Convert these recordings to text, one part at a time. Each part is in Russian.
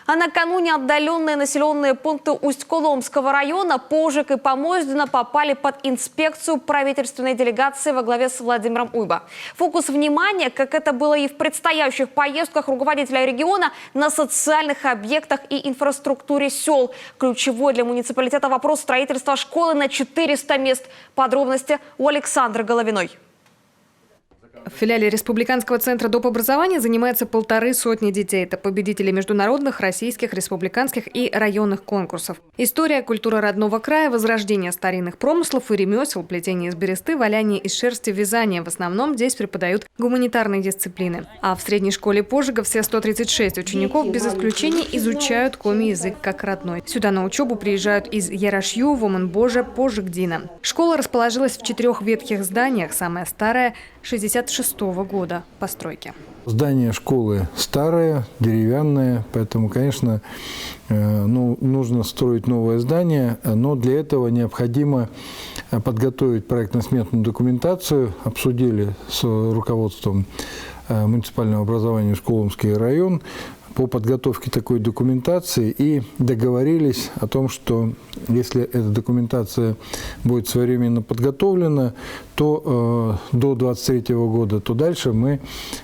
А накануне отдаленные населенные пункты Усть-Коломского района Пожик и Помоздино попали под инспекцию правительственной делегации во главе с Владимиром Уйба. Фокус внимания, как это было и в предстоящих поездках руководителя региона, на социальных объектах и инфраструктуре сел. Ключевой для муниципалитета вопрос строительства школы на 400 мест. Подробности у Александры Головиной. В филиале Республиканского центра доп. Образования занимается 150 детей. Это победители международных, российских, республиканских и районных конкурсов. История, культура родного края, возрождение старинных промыслов и ремесел, плетение из бересты, валяние из шерсти, вязание. В основном здесь преподают гуманитарные дисциплины. А в средней школе Пожига все 136 учеников без исключения изучают коми язык как родной. Сюда на учебу приезжают из Ярашью, Воманбожа, Пожигдина. Школа расположилась в 4 ветхих зданиях. Самое старое – 66-го года постройки. Здание школы старое, деревянное, поэтому, конечно, нужно строить новое здание, но для этого необходимо подготовить проектно-сметную документацию. Обсудили с руководством муниципального образования Усть-Коломский район по подготовке такой документации и договорились о том, что если эта документация будет своевременно подготовлена, то до 2023 года, то дальше мы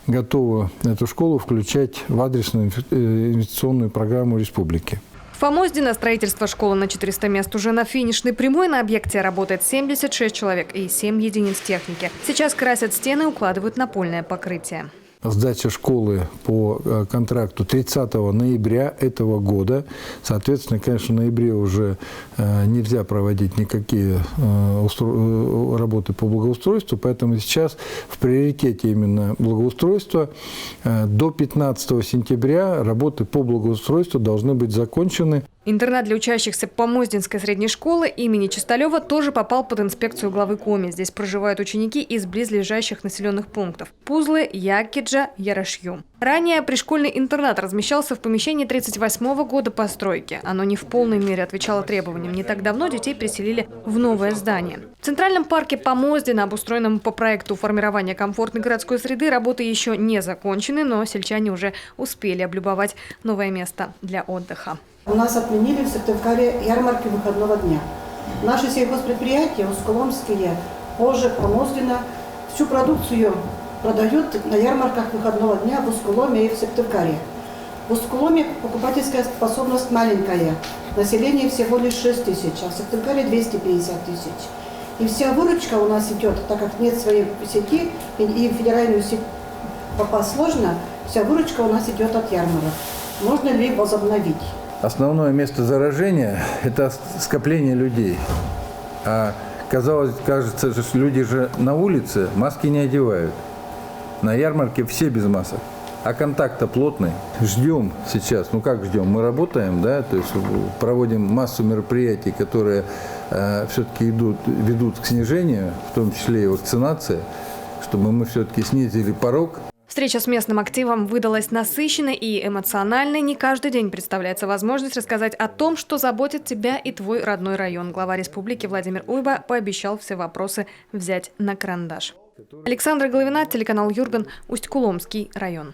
готовы эту школу включать в адресную инвестиционную программу республики. В Помоздино строительство школы на 400 мест уже на финишной прямой. На объекте работает 76 человек и 7 единиц техники. Сейчас красят стены и укладывают напольное покрытие. Сдача школы по контракту 30 ноября этого года. Соответственно, конечно, в ноябре уже нельзя проводить никакие работы по благоустройству, поэтому сейчас в приоритете именно благоустройство. До 15 сентября работы по благоустройству должны быть закончены. Интернат для учащихся Помоздинской средней школы имени Чисталева тоже попал под инспекцию главы коми. Здесь проживают ученики из близлежащих населенных пунктов – Пузлы, Якиджа, Ярашью. Ранее пришкольный интернат размещался в помещении 1938 года постройки. Оно не в полной мере отвечало требованиям. Не так давно детей переселили в новое здание. В Центральном парке Помоздино, обустроенном по проекту формирования комфортной городской среды, работы еще не закончены, но сельчане уже успели облюбовать новое место для отдыха. У нас отменили в Сыктывкаре ярмарки выходного дня. Наши сельхозпредприятия, Усть-Коломские, Пожик, Помоздино, всю продукцию продают на ярмарках выходного дня в Усть-Коломе и в Сыктывкаре. В Усть-Коломе покупательская способность маленькая. Население всего лишь 6 тысяч, а в Сыктывкаре 250 тысяч. И вся выручка у нас идет, так как нет своей сети, и в федеральную сеть попасть сложно, вся выручка у нас идет от ярмарок. Можно ли возобновить? Основное место заражения – это скопление людей. А кажется, что люди же на улице маски не одевают. На ярмарке все без масок. А контакт-то плотный. Ждем сейчас. Ну как ждем? Мы работаем, да, то есть проводим массу мероприятий, которые все-таки ведут к снижению, в том числе и вакцинация, чтобы мы все-таки снизили порог. Встреча с местным активом выдалась насыщенной и эмоциональной. Не каждый день представляется возможность рассказать о том, что заботит тебя и твой родной район. Глава республики Владимир Уйба пообещал все вопросы взять на карандаш. Александра Головина, телеканал Юрган, Усть-Коломский район.